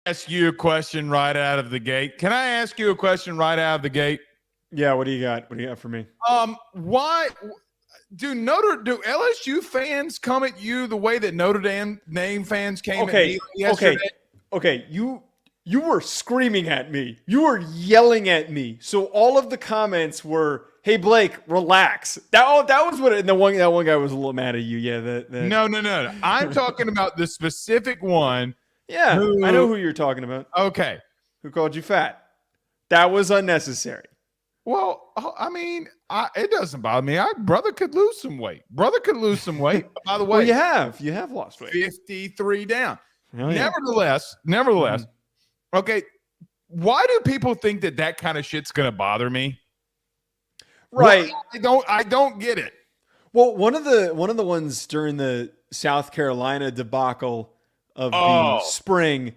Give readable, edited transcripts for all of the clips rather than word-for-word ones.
Ask you a question right out of the gate. Can I ask you a question right out of the gate? Yeah, what do you got? What do you got for me? Why do LSU fans come at you the way that Notre Dame fans came at me yesterday? Okay. You were screaming at me. You were yelling at me. So all of the comments were, "Hey Blake, relax." That was what. And that one guy was a little mad at you. Yeah. No. I'm talking about the specific one. Yeah, I know who you're talking about. Okay. Who called you fat? That was unnecessary. Well, I mean, it doesn't bother me. Brother could lose some weight. By the way, well, you have lost weight. 53 down. Oh, yeah. Nevertheless, okay, why do people think that kind of shit's going to bother me? Right. Well, I don't get it. Well, one of the ones during the South Carolina debacle of the spring,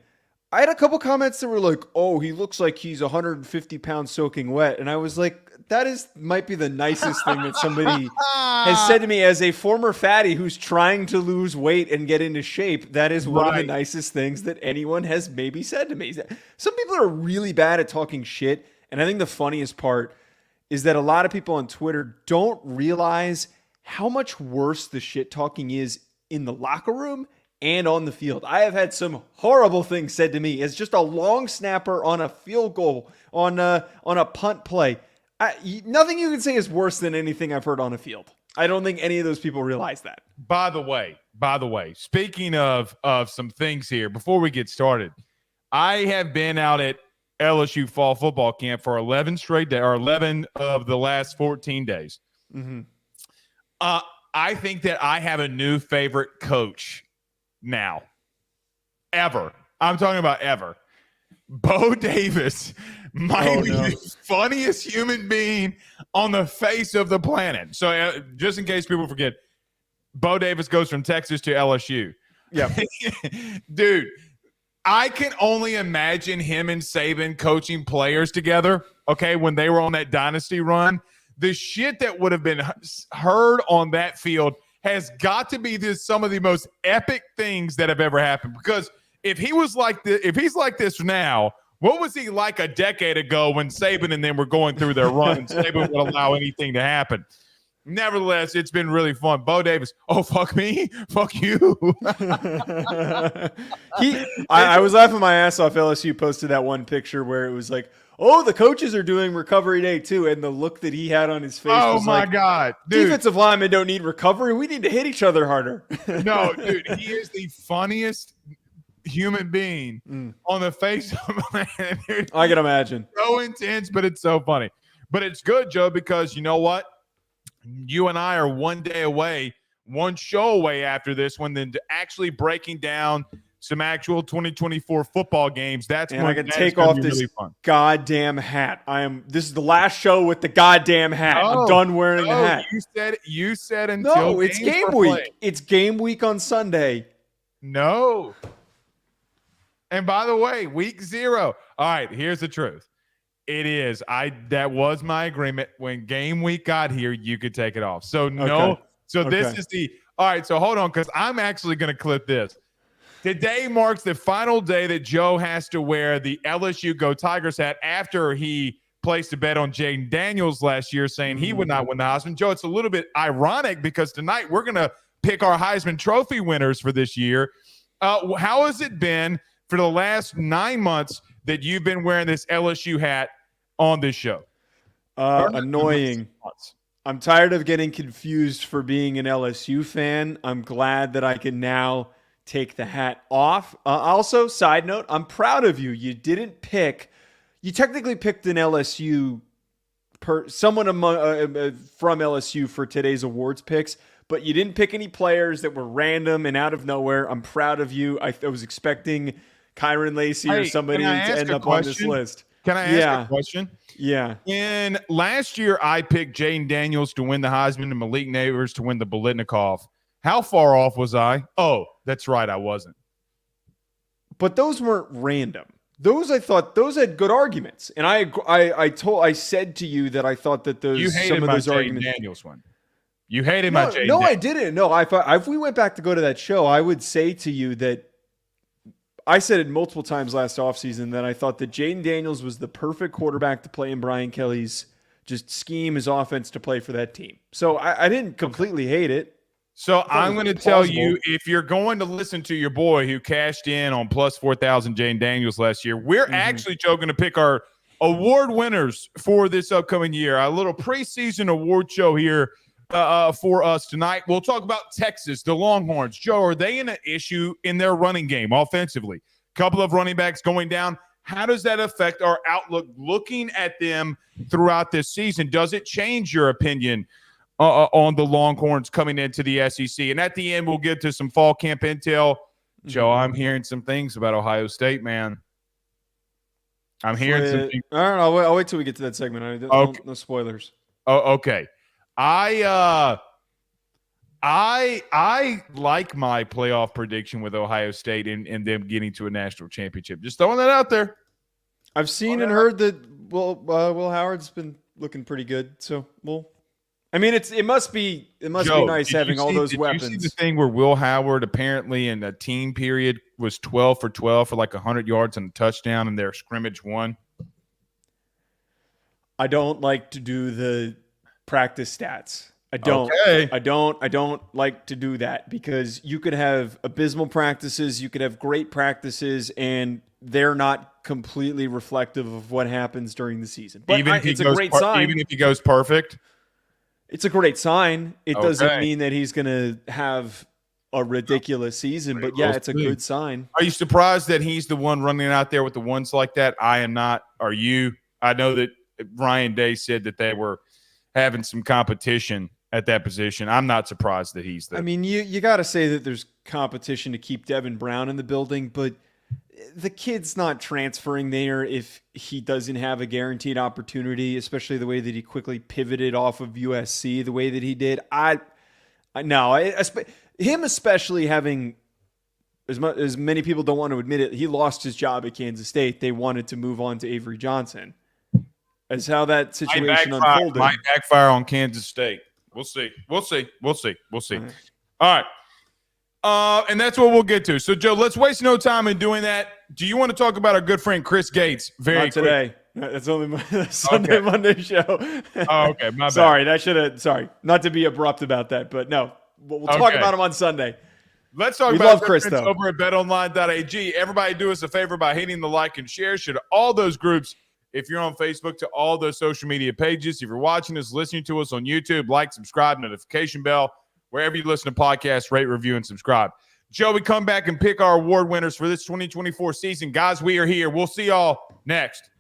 I had a couple comments that were like, "Oh, he looks like he's 150 pounds soaking wet," and I was like, "That might be the nicest thing that somebody has said to me as a former fatty who's trying to lose weight and get into shape. That is one of the nicest things that anyone has maybe said to me." Some people are really bad at talking shit, and I think the funniest part is that a lot of people on Twitter don't realize how much worse the shit talking is in the locker room and on the field. I have had some horrible things said to me as just a long snapper on a field goal, on a punt play. Nothing you can say is worse than anything I've heard on a field. I don't think any of those people realize that. By the way, speaking of some things here, before we get started, I have been out at LSU fall football camp for 11 straight days, or 11 of the last 14 days. Mm-hmm. I think that I have a new favorite coach now. Ever. I'm talking about ever. Bo Davis might be the funniest human being on the face of the planet. So just in case people forget, Bo Davis goes from Texas to LSU. Yeah. Dude, I can only imagine him and Saban coaching players together, okay, when they were on that dynasty run. The shit that would have been heard on that field has got to be some of the most epic things that have ever happened. Because if he's like this now, what was he like a decade ago when Saban and them were going through their run and Saban would allow anything to happen? Nevertheless, it's been really fun. Bo Davis, oh, fuck me, fuck you. I was laughing my ass off. LSU posted that one picture where it was like, "Oh, the coaches are doing recovery day too," and the look that he had on his face was like, God, dude. Defensive linemen don't need recovery. We need to hit each other harder. No, dude, he is the funniest human being on the face of man. Dude. I can imagine. So intense, but it's so funny. But it's good, Joe, because you know what? You and I are one show away after this one, then actually breaking down some actual 2024 football games. That's when I can take off this really goddamn hat. This is the last show with the goddamn hat. I'm done wearing the hat. You said until it's game week. Played. It's game week on Sunday. No. And by the way, week 0. All right, here's the truth. It is. That was my agreement. When game week got here, you could take it off. So no. Okay. So this is all right. So hold on, because I'm actually going to clip this. Today marks the final day that Joe has to wear the LSU Go Tigers hat after he placed a bet on Jaden Daniels last year saying he would not win the Heisman. Joe, it's a little bit ironic because tonight we're going to pick our Heisman Trophy winners for this year. How has it been for the last 9 months that you've been wearing this LSU hat on this show? Annoying. I'm tired of getting confused for being an LSU fan. I'm glad that I can now take the hat off. Also, side note, I'm proud of you. You technically picked an LSU someone from LSU for today's awards picks, but you didn't pick any players that were random and out of nowhere. I'm proud of you. I was expecting Kyron Lacey or somebody to end up on this list. Can I ask a question? Yeah. In last year, I picked Jaden Daniels to win the Heisman and Malik Neighbors to win the Biletnikoff. How far off was I? Oh, that's right. I wasn't. But those weren't random. I thought those had good arguments. And I said to you that I thought that You hated some of my those Jay arguments. Daniels one. You hated my Jay No, Daniels. I didn't. No, if we went back to go to that show, I would say to you that I said it multiple times last offseason that I thought that Jaden Daniels was the perfect quarterback to play in Brian Kelly's just scheme, his offense to play for that team. So I didn't completely hate it. So I'm going to tell you, if you're going to listen to your boy who cashed in on plus 4,000 Jaden Daniels last year, we're actually, Joe, going to pick our award winners for this upcoming year. A little preseason award show here for us tonight. We'll talk about Texas, the Longhorns. Joe, are they in an issue in their running game offensively? Couple of running backs going down. How does that affect our outlook looking at them throughout this season? Does it change your opinion on the Longhorns coming into the SEC? And at the end, we'll get to some fall camp intel. Joe, I'm hearing some things about Ohio State, man. I'm hearing some things. All right, I'll wait till we get to that segment. No spoilers. Oh, okay. I like my playoff prediction with Ohio State and them getting to a national championship. Just throwing that out there. I've seen and heard that Will Howard's been looking pretty good. So it must be Joe, nice having all those weapons. Did you see the thing where Will Howard apparently in a team period was 12 for 12 for like 100 yards and a touchdown in their scrimmage one? I don't like to do the practice stats. I don't. Okay. I don't like to do that because you could have abysmal practices, you could have great practices, and they're not completely reflective of what happens during the season. But it's a great sign. Even if he goes perfect? It's a great sign. It doesn't mean that he's going to have a ridiculous season, but yeah, it's a good sign. Are you surprised that he's the one running out there with the ones like that? I am not. Are you? I know that Ryan Day said that they were having some competition at that position. I'm not surprised that he's there. I mean, you got to say that there's competition to keep Devin Brown in the building, but the kid's not transferring there if he doesn't have a guaranteed opportunity, especially the way that he quickly pivoted off of USC the way that he did. Him especially having, as many people don't want to admit it, he lost his job at Kansas State. They wanted to move on to Avery Johnson. As how that situation unfolded. Might backfire on Kansas State. We'll see. All right. And that's what we'll get to. So, Joe, let's waste no time in doing that. Do you want to talk about our good friend Chris Gates? Not today. That's only my Sunday, Monday show. Oh, okay. My bad. Sorry. Not to be abrupt about that, but no. We'll talk about him on Sunday. Let's talk about Chris over at betonline.ag. Everybody do us a favor by hitting the like and share. Share to all those groups. If you're on Facebook, to all those social media pages. If you're watching us, listening to us on YouTube, like, subscribe, notification bell. Wherever you listen to podcasts, rate, review, and subscribe. Joe, we come back and pick our award winners for this 2024 season. Guys, we are here. We'll see y'all next.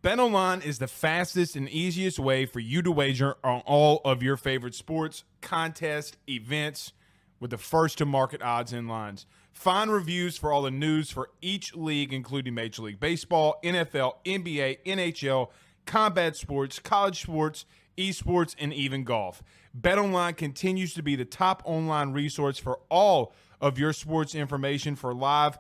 BetOnline is the fastest and easiest way for you to wager on all of your favorite sports, contests, events with the first-to-market odds and lines. Find reviews for all the news for each league, including Major League Baseball, NFL, NBA, NHL, combat sports, college sports, esports, and even golf. BetOnline continues to be the top online resource for all of your sports information for live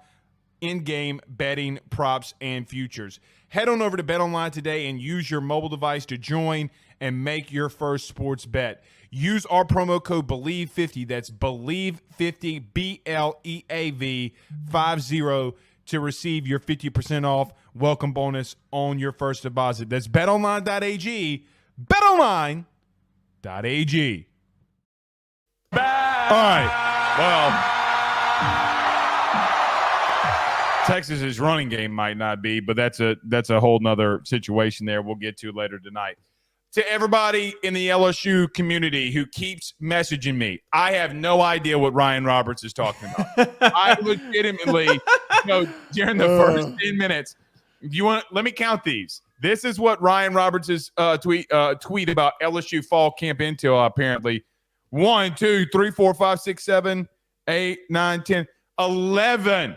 in-game betting, props, and futures. Head on over to BetOnline today and use your mobile device to join and make your first sports bet. Use our promo code BELIEVE50, that's BELIEVE50, BLEAV 50, to receive your 50% off welcome bonus on your first deposit. That's betonline.ag, betonline.ag. All right, well, Texas's running game might not be, but that's a whole nother situation there we'll get to later tonight. To everybody in the LSU community who keeps messaging me, I have no idea what Ryan Roberts is talking about. I legitimately, during the first 10 minutes, let me count these. This is what Ryan Roberts' tweet about LSU fall camp intel, apparently. 1, 2, 3, 4, 5, 6, 7, 8, 9, 10, 11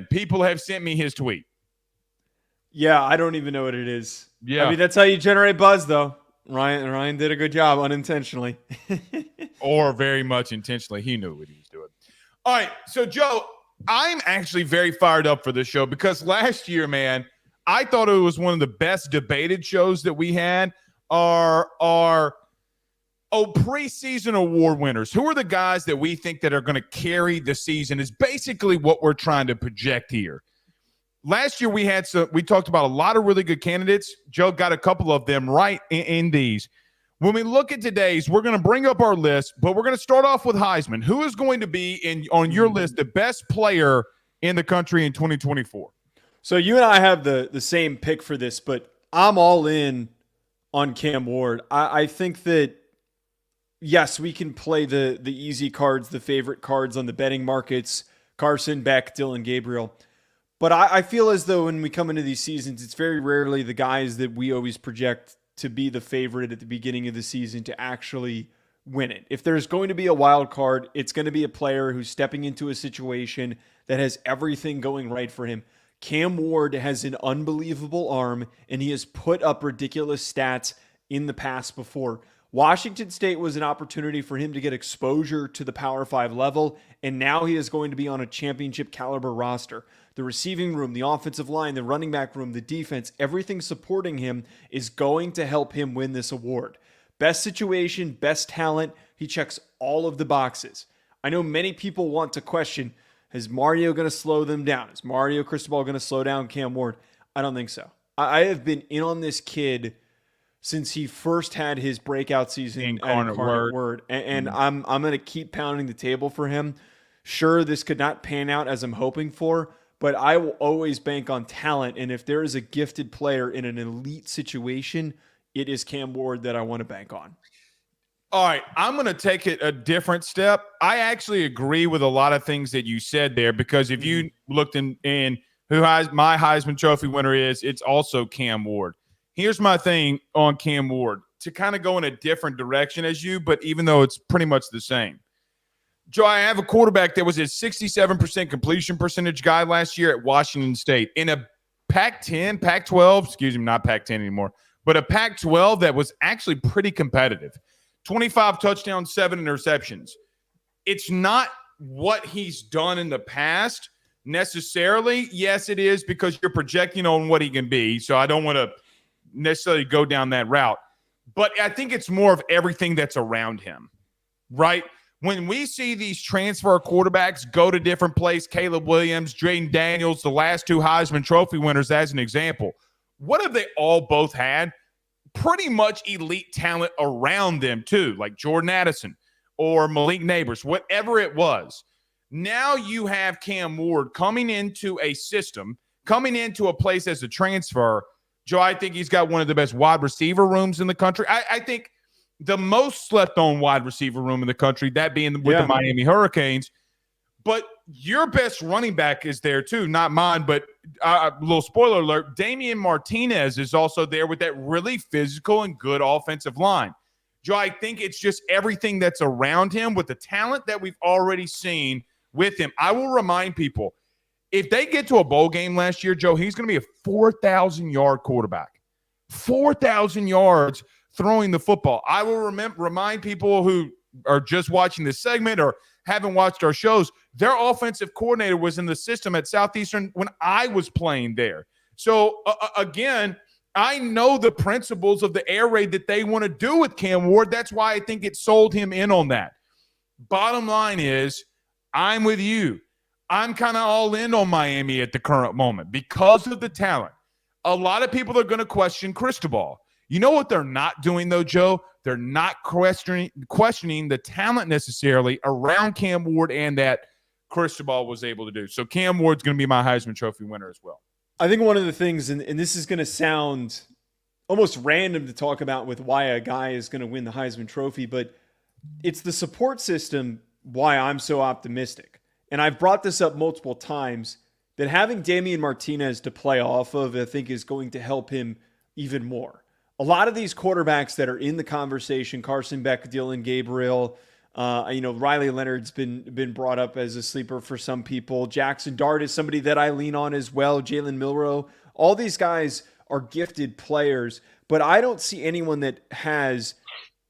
people have sent me his tweet. Yeah, I don't even know what it is. Yeah. I mean, that's how you generate buzz, though. Ryan did a good job unintentionally. Or very much intentionally. He knew what he was doing. All right. So, Joe, I'm actually very fired up for this show because last year, man, I thought it was one of the best debated shows that we had. Preseason award winners. Who are the guys that we think that are going to carry the season is basically what we're trying to project here. Last year we talked about a lot of really good candidates. Joe got a couple of them right in these. When we look at today's, we're going to bring up our list, but we're going to start off with Heisman. Who is going to be on your list the best player in the country in 2024? So you and I have the same pick for this, but I'm all in on Cam Ward. I think that, yes, we can play the easy cards, the favorite cards on the betting markets, Carson, Beck, Dillon Gabriel. But I feel as though when we come into these seasons, it's very rarely the guys that we always project to be the favorite at the beginning of the season to actually win it. If there's going to be a wild card, it's going to be a player who's stepping into a situation that has everything going right for him. Cam Ward has an unbelievable arm, and he has put up ridiculous stats in the past before. Washington State was an opportunity for him to get exposure to the Power 5 level, and now he is going to be on a championship caliber roster. The receiving room, the offensive line, the running back room, the defense, everything supporting him is going to help him win this award. Best situation, best talent, he checks all of the boxes. I know many people want to question, is Mario going to slow them down? Is Mario Cristobal going to slow down Cam Ward? I don't think so. I have been in on this kid since he first had his breakout season at Incarnate Word. And I'm going to keep pounding the table for him. Sure, this could not pan out as I'm hoping for, but I will always bank on talent. And if there is a gifted player in an elite situation, it is Cam Ward that I want to bank on. All right, I'm going to take it a different step. I actually agree with a lot of things that you said there because if you looked in who my Heisman Trophy winner is, it's also Cam Ward. Here's my thing on Cam Ward, to kind of go in a different direction as you, but even though it's pretty much the same. Joe, I have a quarterback that was a 67% completion percentage guy last year at Washington State. In a Pac-12, excuse me, not Pac-10 anymore, but a Pac-12 that was actually pretty competitive. 25 touchdowns, 7 interceptions. It's not what he's done in the past necessarily. Yes, it is because you're projecting on what he can be. So I don't want to necessarily go down that route. But I think it's more of everything that's around him, right? When we see these transfer quarterbacks go to different places, Caleb Williams, Jaden Daniels, the last two Heisman Trophy winners as an example, what have they all both had? Pretty much elite talent around them too, like Jordan Addison or Malik Neighbors, whatever it was. Now you have Cam Ward coming into a system, coming into a place as a transfer. Joe, I think he's got one of the best wide receiver rooms in the country. I think the most slept on wide receiver room in the country, that being with the Miami Hurricanes. But your best running back is there too, not mine, but a little spoiler alert, Damian Martinez is also there with that really physical and good offensive line. Joe, I think it's just everything that's around him with the talent that we've already seen with him. I will remind people, if they get to a bowl game last year, Joe, he's going to be a 4,000-yard quarterback. 4,000 yards throwing the football. I will remind people who are just watching this segment or haven't watched our shows, their offensive coordinator was in the system at Southeastern when I was playing there. So, again, I know the principles of the air raid that they want to do with Cam Ward. That's why I think it sold him in on that. Bottom line is, I'm with you. I'm kind of all in on Miami at the current moment because of the talent. A lot of people are going to question Cristobal. You know what they're not doing, though, Joe? They're not questioning the talent necessarily around Cam Ward and that Cristobal was able to do. So Cam Ward's going to be my Heisman Trophy winner as well. I think one of the things, and this is going to sound almost random to talk about with why a guy is going to win the Heisman Trophy, but it's the support system why I'm so optimistic. And I've brought this up multiple times that having Damian Martinez to play off of, I think, is going to help him even more. A lot of these quarterbacks that are in the conversation, Carson Beck, Dillon Gabriel, Riley Leonard's been brought up as a sleeper for some people. Jackson Dart is somebody that I lean on as well. Jalen Milroe. All these guys are gifted players, but I don't see anyone that has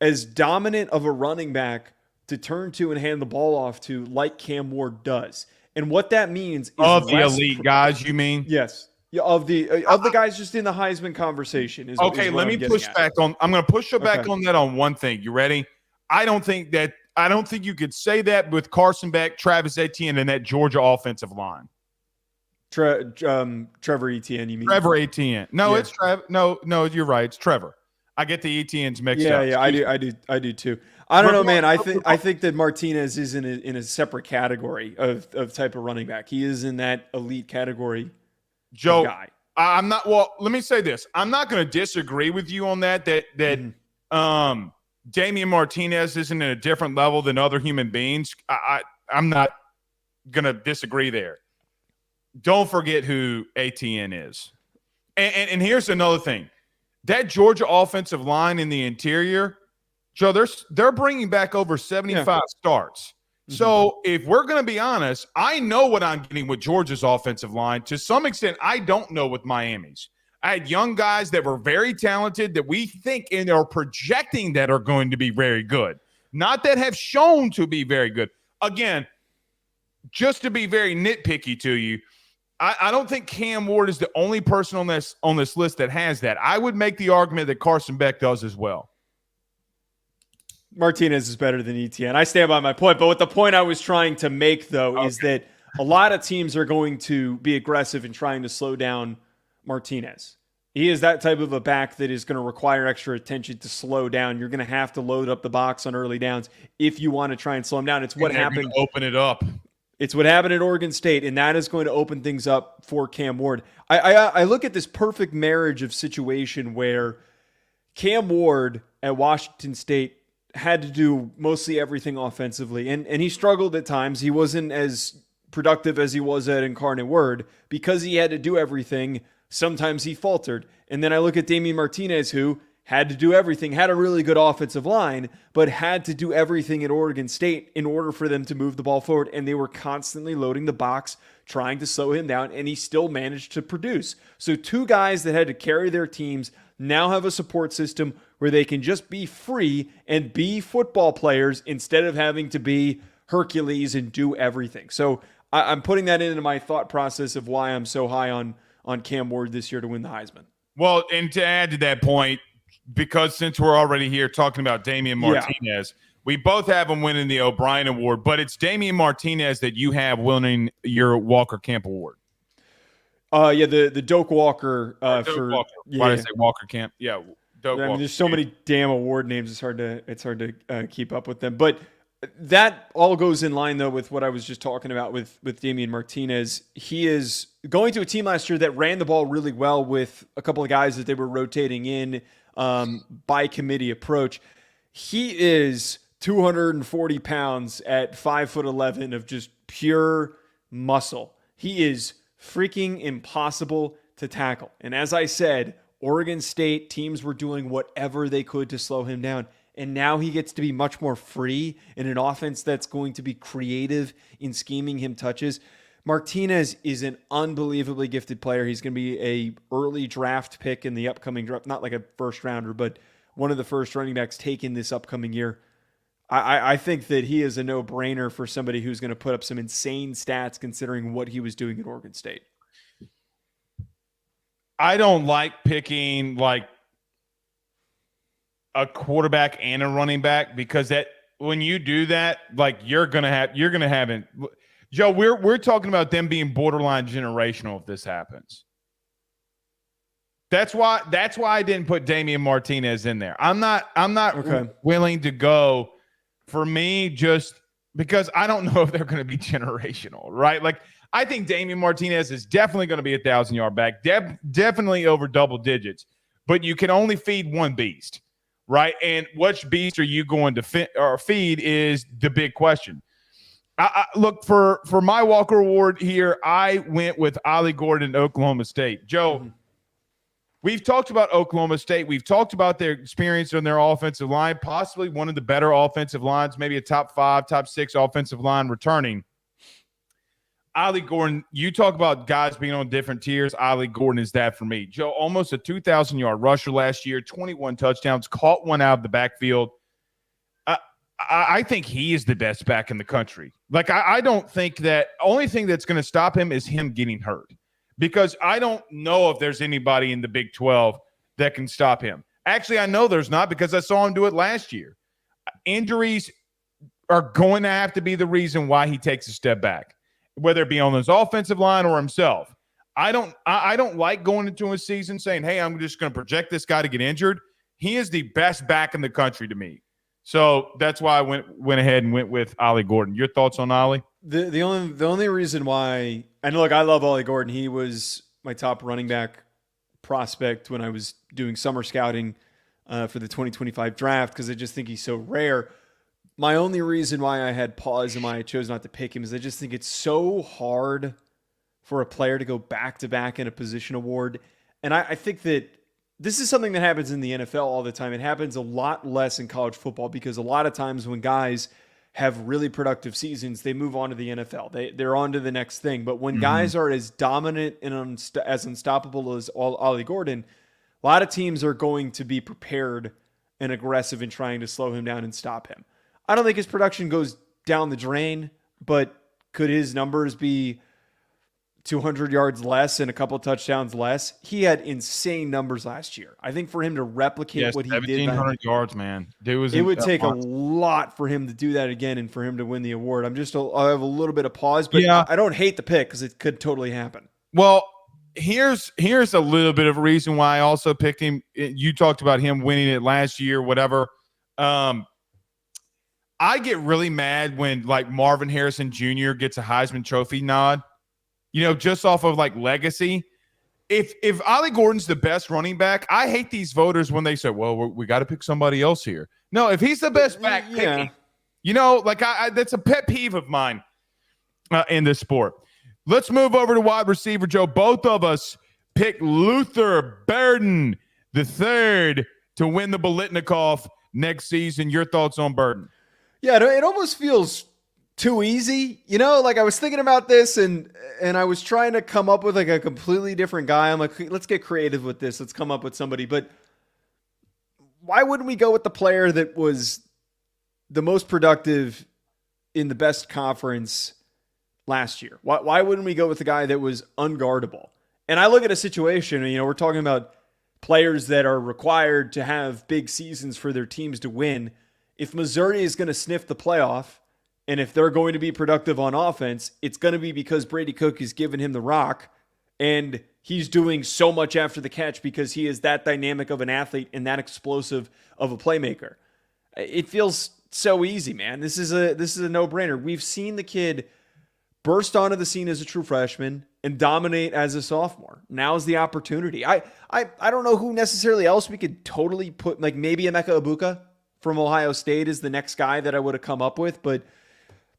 as dominant of a running back to turn to and hand the ball off to like Cam Ward does. And what that means is of the elite guys, you mean? Yes. Yeah, of the guys just in the Heisman conversation is okay. Is let me push back on. I'm going to push back on that on one thing. You ready? I don't think you could say that with Carson Beck, Travis Etienne, and that Georgia offensive line. Trevor Etienne, you mean? Trevor Etienne. No, it's Trevor. No, you're right. It's Trevor. I get the Etienne's mixed up. Yeah, I do too. I don't know, man. I think that Martinez is in a separate category of type of running back. He is in that elite category. Joe, guy. I'm not. Well, let me say this. I'm not going to disagree with you on that. Damian Martinez isn't in a different level than other human beings. I'm not going to disagree there. Don't forget who ATN is. And here's another thing. That Georgia offensive line in the interior, Joe, they're bringing back over 75 starts. So if we're going to be honest, I know what I'm getting with Georgia's offensive line. To some extent, I don't know with Miami's. I had young guys that were very talented that we think and are projecting that are going to be very good, not that have shown to be very good. Again, just to be very nitpicky to you, I don't think Cam Ward is the only person on this list that has that. I would make the argument that Carson Beck does as well. Martinez is better than Etienne. I stand by my point. But what the point I was trying to make, though, is that a lot of teams are going to be aggressive in trying to slow down Martinez. He is that type of a back that is going to require extra attention to slow down. You're going to have to load up the box on early downs if you want to try and slow him down. It's what happened. Open it up. It's what happened at Oregon State, and that is going to open things up for Cam Ward. I look at this perfect marriage of situation where Cam Ward at Washington State had to do mostly everything offensively, and he struggled at times. He wasn't as productive as he was at Incarnate Word because he had to do everything. Sometimes he faltered. And then I look at Damian Martinez, who had to do everything, had a really good offensive line, but had to do everything at Oregon State in order for them to move the ball forward. And they were constantly loading the box, trying to slow him down, and he still managed to produce. So two guys that had to carry their teams now have a support system where they can just be free and be football players instead of having to be Hercules and do everything. So I'm putting that into my thought process of why I'm so high on Cam Ward this year to win the Heisman. Well, and to add to that point, because since we're already here talking about Damian Martinez, we both have him winning the O'Brien Award, but it's Damian Martinez that you have winning your Walker Camp Award. The Doak Walker. Walker. Why did I say Walker Camp? Yeah, Doak Walker. There's so many damn award names. It's hard to keep up with them. But that all goes in line, though, with what I was just talking about with Damian Martinez. He is going to a team last year that ran the ball really well with a couple of guys that they were rotating in by committee approach. He is 240 pounds at 5'11" of just pure muscle. He is freaking impossible to tackle. And as I said, Oregon State teams were doing whatever they could to slow him down. And now he gets to be much more free in an offense that's going to be creative in scheming him touches. Martinez is an unbelievably gifted player. He's going to be a early draft pick in the upcoming draft, not like a first rounder, but one of the first running backs taken this upcoming year. I think that he is a no-brainer for somebody who's going to put up some insane stats considering what he was doing at Oregon State. I don't like picking like a quarterback and a running back because that when you do that, like you're gonna have it. Joe, we're talking about them being borderline generational if this happens. That's why I didn't put Damian Martinez in there. I'm not willing to go for me just because I don't know if they're going to be generational, right? Like I think Damian Martinez is definitely going to be 1,000-yard back, definitely over double digits, but you can only feed one beast, right? And which beast are you going to feed is the big question. Look, for my Walker Award here, I went with Ollie Gordon, Oklahoma State. Joe, we've talked about Oklahoma State. We've talked about their experience on their offensive line, possibly one of the better offensive lines, maybe a top 5, top 6 offensive line returning. Ollie Gordon, you talk about guys being on different tiers. Ollie Gordon is that for me. Joe, almost a 2,000-yard rusher last year, 21 touchdowns, caught one out of the backfield. I think he is the best back in the country. Like, I don't think that – only thing that's going to stop him is him getting hurt, because I don't know if there's anybody in the Big 12 that can stop him. Actually, I know there's not, because I saw him do it last year. Injuries are going to have to be the reason why he takes a step back, whether it be on his offensive line or himself. I don't like going into a season saying, hey, I'm just going to project this guy to get injured. He is the best back in the country to me. So that's why I went ahead and went with Ollie Gordon. Your thoughts on Ollie? The only reason why, and look, I love Ollie Gordon. He was my top running back prospect when I was doing summer scouting for the 2025 draft, because I just think he's so rare. My only reason why I had pause and why I chose not to pick him is I just think it's so hard for a player to go back-to-back in a position award. And I think that this is something that happens in the NFL all the time. It happens a lot less in college football, because a lot of times when guys have really productive seasons, they move on to the NFL. They're on to the next thing. But when guys are as dominant and as unstoppable as Ollie Gordon, a lot of teams are going to be prepared and aggressive in trying to slow him down and stop him. I don't think his production goes down the drain, but could his numbers be 200 yards less and a couple touchdowns less? He had insane numbers last year. I think for him to replicate what he did, 1,700 yards, man. It would take a lot for him to do that again and for him to win the award. I have a little bit of pause, but yeah. I don't hate the pick because it could totally happen. Well, here's a little bit of a reason why I also picked him. You talked about him winning it last year, whatever. I get really mad when like Marvin Harrison Jr. gets a Heisman Trophy nod, just off of like legacy. If Ollie Gordon's the best running back, I hate these voters when they say, well, we got to pick somebody else here. No, if he's the best back, yeah. pick him. That's a pet peeve of mine in this sport. Let's move over to wide receiver, Joe. Both of us pick Luther Burden III to win the Biletnikoff next season. Your thoughts on Burden? Yeah, it almost feels too easy. Like I was thinking about this and I was trying to come up with like a completely different guy. I'm like, let's get creative with this. Let's come up with somebody. But why wouldn't we go with the player that was the most productive in the best conference last year? Why wouldn't we go with the guy that was unguardable? And I look at a situation, we're talking about players that are required to have big seasons for their teams to win. If Missouri is going to sniff the playoff, and if they're going to be productive on offense, it's going to be because Brady Cook is giving him the rock, and he's doing so much after the catch because he is that dynamic of an athlete and that explosive of a playmaker. It feels so easy, man. This is a no-brainer. We've seen the kid burst onto the scene as a true freshman and dominate as a sophomore. Now's the opportunity. I don't know who necessarily else we could totally put, like maybe Emeka Ibuka from Ohio State is the next guy that I would have come up with, but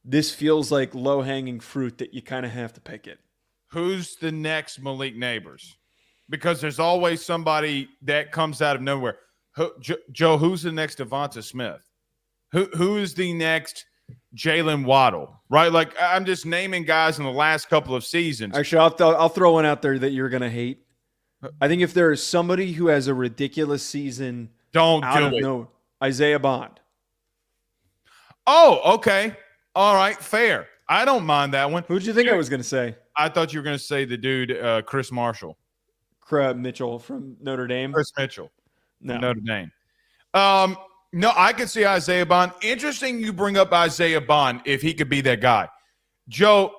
this feels like low-hanging fruit that you kind of have to pick it. Who's the next Malik Neighbors? Because there's always somebody that comes out of nowhere. Joe, who's the next Devonta Smith? Who's the next Jalen Waddle? Right? Like, I'm just naming guys in the last couple of seasons. Actually, I'll throw one out there that you're going to hate. I think if there is somebody who has a ridiculous season, Isaiah Bond. Oh, okay. All right, fair. I don't mind that one. Who did you think I was going to say? I thought you were going to say the dude, Chris Marshall. Mitchell from Notre Dame. Chris Mitchell. No. Notre Dame. No, I could see Isaiah Bond. Interesting you bring up Isaiah Bond if he could be that guy. Joe,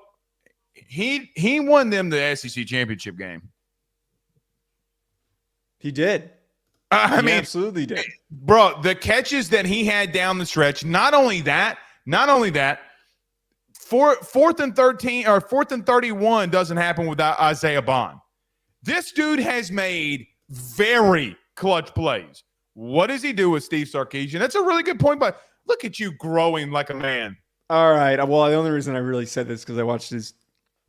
he won them the SEC championship game. He did. I mean, absolutely did. Bro, the catches that he had down the stretch, not only that, fourth and 13 or 4th and 31 doesn't happen without Isaiah Bond. This dude has made very clutch plays. What does he do with Steve Sarkisian? That's a really good point, but look at you growing like a man. All right. Well, the only reason I really said this is because I watched his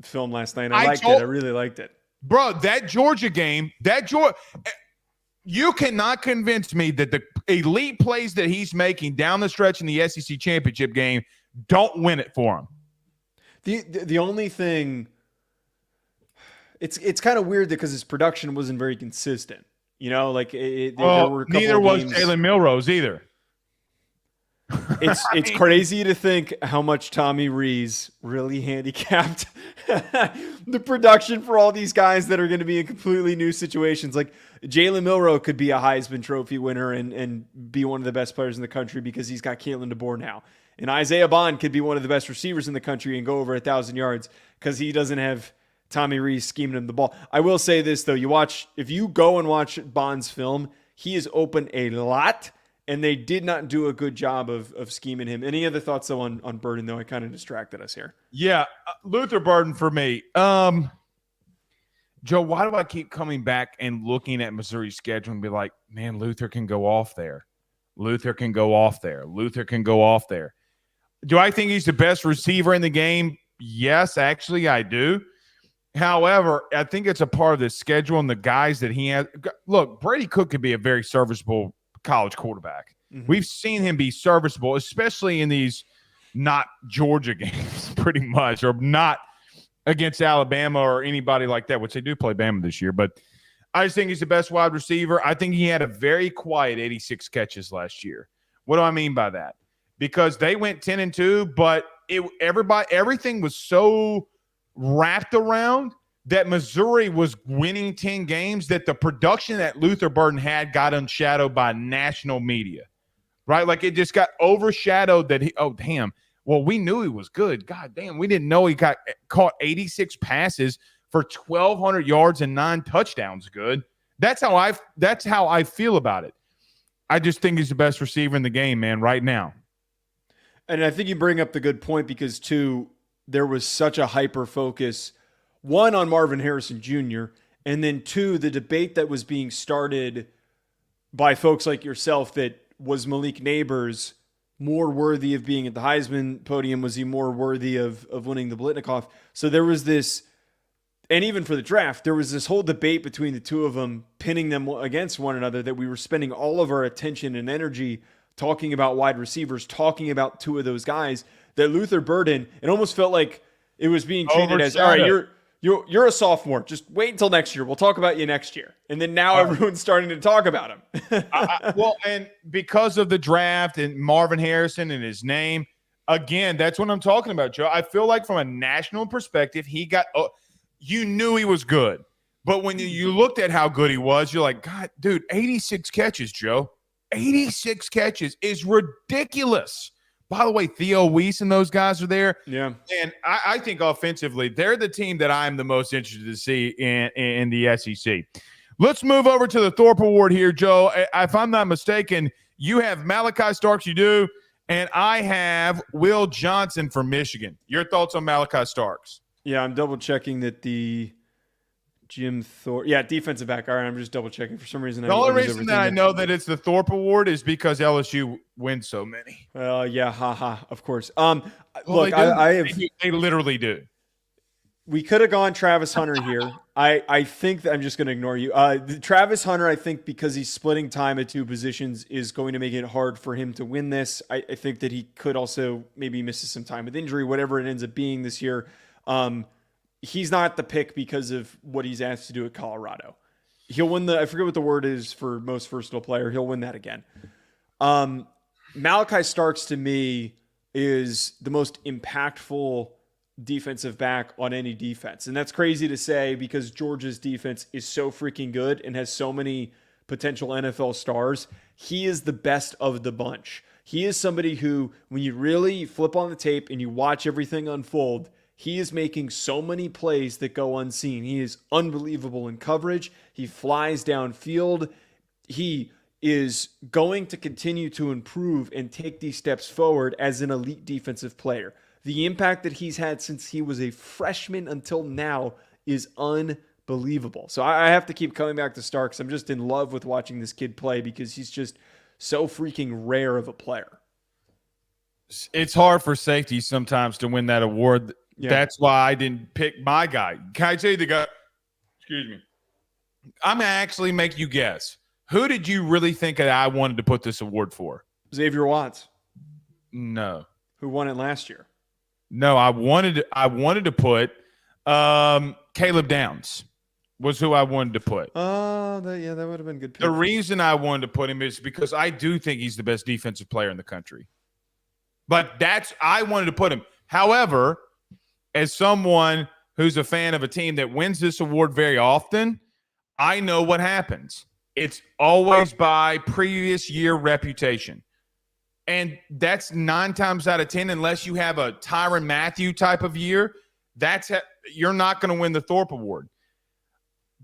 film last night. I really liked it. Bro, that Georgia game, you cannot convince me that the elite plays that he's making down the stretch in the SEC championship game don't win it for him. The only thing, it's kind of weird because his production wasn't very consistent. You know, like there were a couple neither of was games. Jalen Milrose either. It's crazy to think how much Tommy Rees really handicapped the production for all these guys that are going to be in completely new situations. Like Jalen Milroe could be a Heisman Trophy winner and be one of the best players in the country because he's got Kalen DeBoer now. And Isaiah Bond could be one of the best receivers in the country and go over 1,000 yards because he doesn't have Tommy Rees scheming him the ball. I will say this, though. If you go and watch Bond's film, he is open a lot, and they did not do a good job of scheming him. Any other thoughts, though, on Burden, though? I kind of distracted us here. Yeah, Luther Burden for me. Joe, why do I keep coming back and looking at Missouri's schedule and be like, man, Luther can go off there. Luther can go off there. Luther can go off there. Do I think he's the best receiver in the game? Yes, actually, I do. However, I think it's a part of the schedule and the guys that he has. Look, Brady Cook could be a very serviceable college quarterback. Mm-hmm. We've seen him be serviceable, especially in these not Georgia games, pretty much, or not against Alabama or anybody like that, which they do play Bama this year. But I just think he's the best wide receiver. I think he had a very quiet 86 catches last year. What do I mean by that? Because they went 10-2, but everything was so wrapped around that Missouri was winning 10 games that the production that Luther Burden had got unshadowed by national media, right? Like it just got overshadowed that well, we knew he was good. God damn, we didn't know he caught 86 passes for 1,200 yards and 9 touchdowns. Good. That's how I feel about it. I just think he's the best receiver in the game, man, right now. And I think you bring up the good point because, too, there was such a hyper focus, one, on Marvin Harrison Jr., and then, two, the debate that was being started by folks like yourself that was Malik Neighbors more worthy of being at the Heisman podium? Was he more worthy of winning the Blitnikoff? So there was this, and even for the draft, there was this whole debate between the two of them, pinning them against one another, that we were spending all of our attention and energy talking about wide receivers, talking about two of those guys, that Luther Burden, it almost felt like it was being treated as, all right, you're a sophomore. Just wait until next year. We'll talk about you next year. And then now everyone's starting to talk about him. Well, and because of the draft and Marvin Harrison and his name, again, that's what I'm talking about, Joe. I feel like from a national perspective, you knew he was good. But when you looked at how good he was, you're like, God, dude, 86 catches, Joe. 86 catches is ridiculous. By the way, Theo Weiss and those guys are there. Yeah. And I think offensively, they're the team that I'm the most interested to see in the SEC. Let's move over to the Thorpe Award here, Joe. If I'm not mistaken, you have Malachi Starks, you do, and I have Will Johnson from Michigan. Your thoughts on Malachi Starks? Yeah, I'm double-checking that the Jim Thorpe. Yeah, defensive back. All right, I'm just double-checking. For some reason, the only reason that I know that it's the Thorpe Award is because LSU wins so many. Yeah, of course. Look, they literally do. We could have gone Travis Hunter here. I think that I'm just going to ignore you. Travis Hunter, I think, because he's splitting time at two positions, is going to make it hard for him to win this. I think that he could also maybe miss some time with injury, whatever it ends up being this year. He's not the pick because of what he's asked to do at Colorado. He'll win I forget what the word is for most versatile player. He'll win that again. Malachi Starks, to me, is the most impactful defensive back on any defense. And that's crazy to say because Georgia's defense is so freaking good and has so many potential NFL stars. He is the best of the bunch. He is somebody who, when you really flip on the tape and you watch everything unfold, he is making so many plays that go unseen. He is unbelievable in coverage. He flies downfield. He is going to continue to improve and take these steps forward as an elite defensive player. The impact that he's had since he was a freshman until now is unbelievable. So I have to keep coming back to Starks. I'm just in love with watching this kid play because he's just so freaking rare of a player. It's hard for safety sometimes to win that award. Yeah. That's why I didn't pick my guy. Can I tell you the guy? Excuse me. I'm going to actually make you guess. Who did you really think that I wanted to put this award for? Xavier Watts. No. Who won it last year? No, I wanted to put Caleb Downs was who I wanted to put. Oh, that would have been a good pick. The reason I wanted to put him is because I do think he's the best defensive player in the country. But I wanted to put him. However, as someone who's a fan of a team that wins this award very often, I know what happens. It's always by previous year reputation. And that's 9 times out of 10, unless you have a Tyrann Mathieu type of year, you're not going to win the Thorpe Award.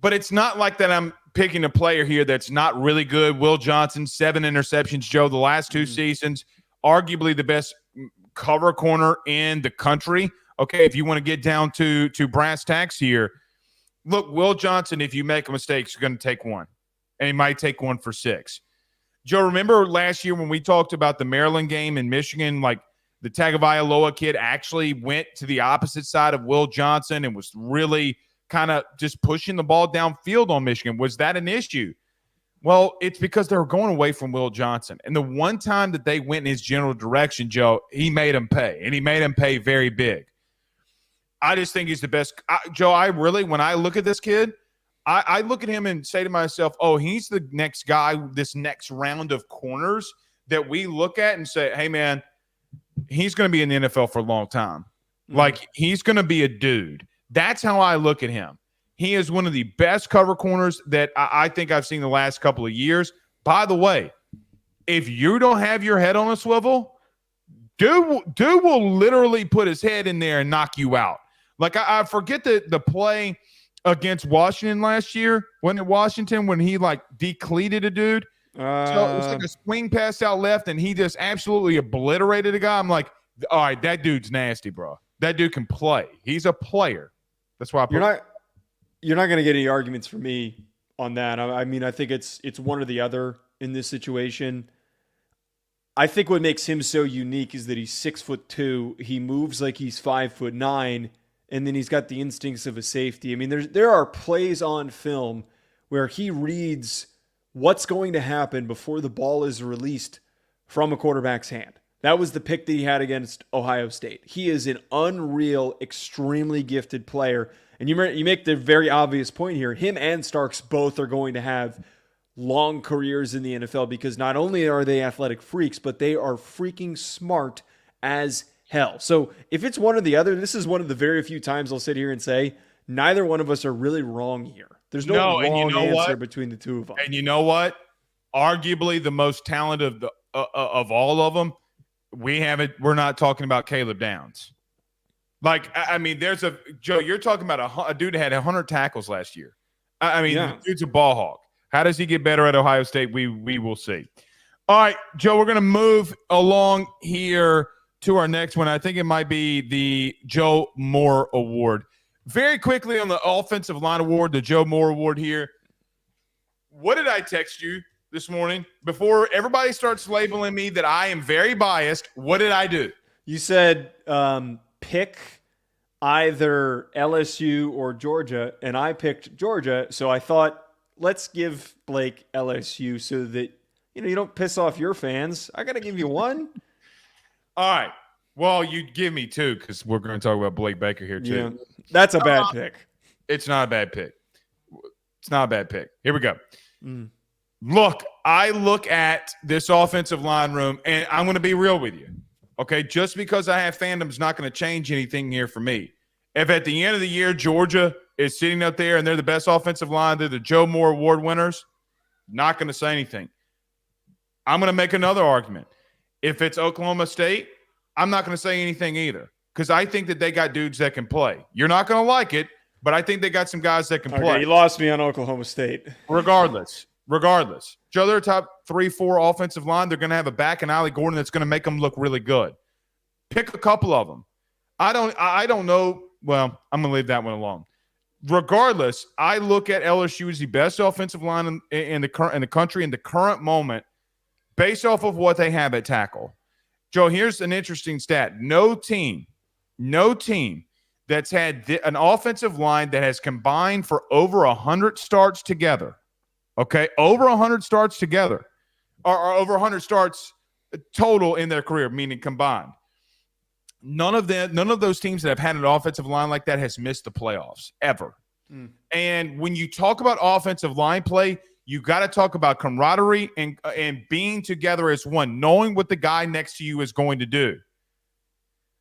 But it's not like that I'm picking a player here that's not really good. Will Johnson, 7 interceptions, Joe, the last 2 seasons, arguably the best cover corner in the country. Okay, if you want to get down to brass tacks here, look, Will Johnson, if you make a mistake, is going to take one. And he might take one for 6. Joe, remember last year when we talked about the Maryland game in Michigan, like the Tagovailoa kid actually went to the opposite side of Will Johnson and was really kind of just pushing the ball downfield on Michigan. Was that an issue? Well, it's because they were going away from Will Johnson. And the one time that they went in his general direction, Joe, he made him pay. And he made him pay very big. I just think he's the best. Joe, when I look at this kid, I look at him and say to myself, oh, he's the next guy, this next round of corners that we look at and say, hey, man, he's going to be in the NFL for a long time. Like, he's going to be a dude. That's how I look at him. He is one of the best cover corners that I think I've seen the last couple of years. By the way, if you don't have your head on a swivel, dude will literally put his head in there and knock you out. Like, I forget the play against Washington last year. When he like decleated a dude. So it was like a swing pass out left, and he just absolutely obliterated a guy. I'm like, all right, that dude's nasty, bro. That dude can play. He's a player. That's why you're not going to get any arguments from me on that. I mean, I think it's one or the other in this situation. I think what makes him so unique is that he's 6'2". He moves like he's 5'9", and then he's got the instincts of a safety. I mean, there are plays on film where he reads what's going to happen before the ball is released from a quarterback's hand. That was the pick that he had against Ohio State. He is an unreal, extremely gifted player. And you make the very obvious point here. Him and Starks both are going to have long careers in the NFL because not only are they athletic freaks, but they are freaking smart as hell. So if it's one or the other, this is one of the very few times I'll sit here and say neither one of us are really wrong here. There's no wrong answer between the two of them. And you know what? Arguably the most talented of all of them, we're not talking about Caleb Downs. Like, I mean, Joe, you're talking about a dude that had 100 tackles last year. I mean, the dude's a ball hawk. How does he get better at Ohio State? We will see. All right, Joe, we're going to move along here to our next one. I think it might be the Joe Moore Award. Very quickly on the Offensive Line Award, the Joe Moore Award here. What did I text you this morning? Before everybody starts labeling me that I am very biased, what did I do? You said pick either LSU or Georgia, and I picked Georgia, so I thought, let's give Blake LSU so that you don't piss off your fans. I got to give you one. All right. Well, you give me 2 because we're going to talk about Blake Baker here too. Yeah, that's a bad pick. It's not a bad pick. It's not a bad pick. Here we go. Look, I look at this offensive line room, and I'm going to be real with you. Okay, just because I have fandom is not going to change anything here for me. If at the end of the year Georgia is sitting up there and they're the best offensive line, they're the Joe Moore Award winners, not going to say anything. I'm going to make another argument. If it's Oklahoma State, I'm not going to say anything either because I think that they got dudes that can play. You're not going to like it, but I think they got some guys that can play. You lost me on Oklahoma State. Regardless. Joe, they're top 3-4 offensive line. They're going to have a back in Ollie Gordon that's going to make them look really good. Pick a couple of them. I don't know. Well, I'm going to leave that one alone. Regardless, I look at LSU as the best offensive line in the country in the current moment based off of what they have at tackle. Joe, here's an interesting stat. No team that's had an offensive line that has combined for over 100 starts together. Okay, over 100 starts together, or over 100 starts total in their career, meaning combined. none of those teams that have had an offensive line like that has missed the playoffs ever. And when you talk about offensive line play, you got to talk about camaraderie and being together as one, knowing what the guy next to you is going to do.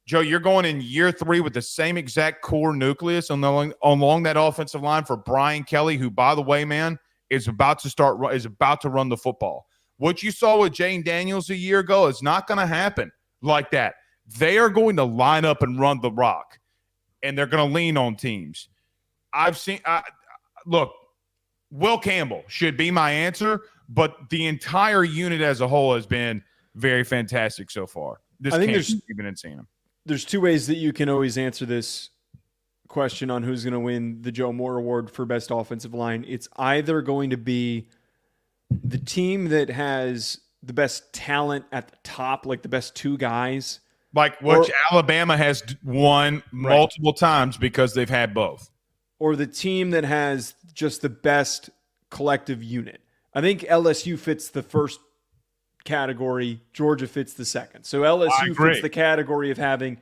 Joe, you're going in year 3 with the same exact core nucleus along that offensive line for Brian Kelly, who, by the way, man, is about to run the football. What you saw with Jane Daniels a year ago is not going to happen like that. They are going to line up and run the rock, and they're going to lean on teams. Look, Will Campbell should be my answer, but the entire unit as a whole has been very fantastic so far. I think even insane him. There's 2 ways that you can always answer this question on who's going to win the Joe Moore Award for best offensive line. It's either going to be the team that has the best talent at the top, like the best 2 guys. Like which Alabama has won multiple times because they've had both. Or the team that has just the best collective unit. I think LSU fits the first category. Georgia fits the second. So LSU fits the category of having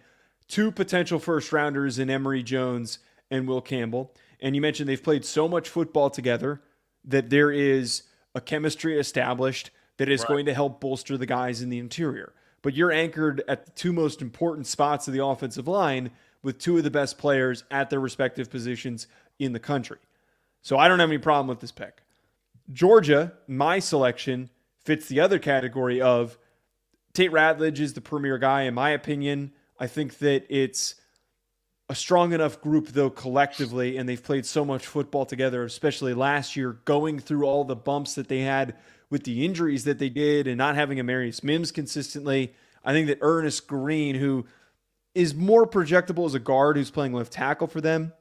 2 potential first rounders in Emory Jones and Will Campbell. And you mentioned they've played so much football together that there is a chemistry established that is going to help bolster the guys in the interior. But you're anchored at the 2 most important spots of the offensive line with 2 of the best players at their respective positions in the country. So I don't have any problem with this pick. Georgia, my selection, fits the other category of Tate Ratledge is the premier guy, in my opinion. I think that it's a strong enough group, though, collectively, and they've played so much football together, especially last year, going through all the bumps that they had with the injuries that they did and not having Amarius Mims consistently. I think that Ernest Green, who is more projectable as a guard who's playing left tackle for them,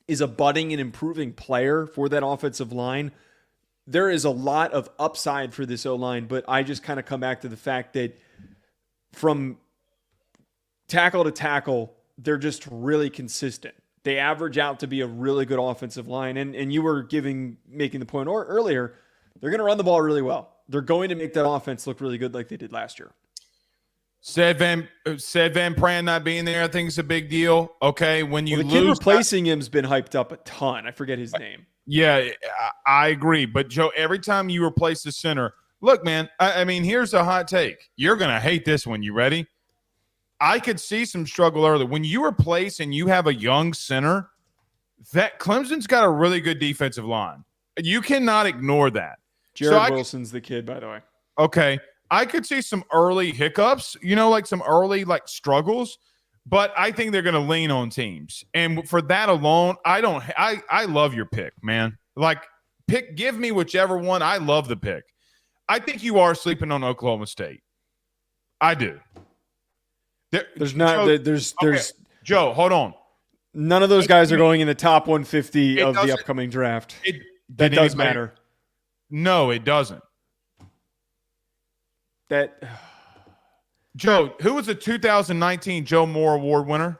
is a budding and improving player for that offensive line. There is a lot of upside for this O-line, but I just kind of come back to the fact that from tackle to tackle, they're just really consistent. They average out to be a really good offensive line. And you were making the point earlier, they're going to run the ball really well. They're going to make that offense look really good like they did last year. Said Van Pran not being there, I think is a big deal. Okay, when you the kid replacing him's been hyped up a ton. I forget his name. Yeah, I agree. But Joe, every time you replace the center, look, man. I mean, here's a hot take. You're gonna hate this one. You ready? I could see some struggle early when you replace and you have a young center. That Clemson's got a really good defensive line. You cannot ignore that. Jared Wilson's the kid, by the way. Okay. I could see some early hiccups, like some early struggles, but I think they're going to lean on teams. And for that alone, I love your pick, man. Give me whichever one. I love the pick. I think you are sleeping on Oklahoma State. I do. There's not, there's Joe, hold on. None of those guys are going in the top 150 of the upcoming draft. That does matter. No, it doesn't. Joe, who was the 2019 Joe Moore Award winner?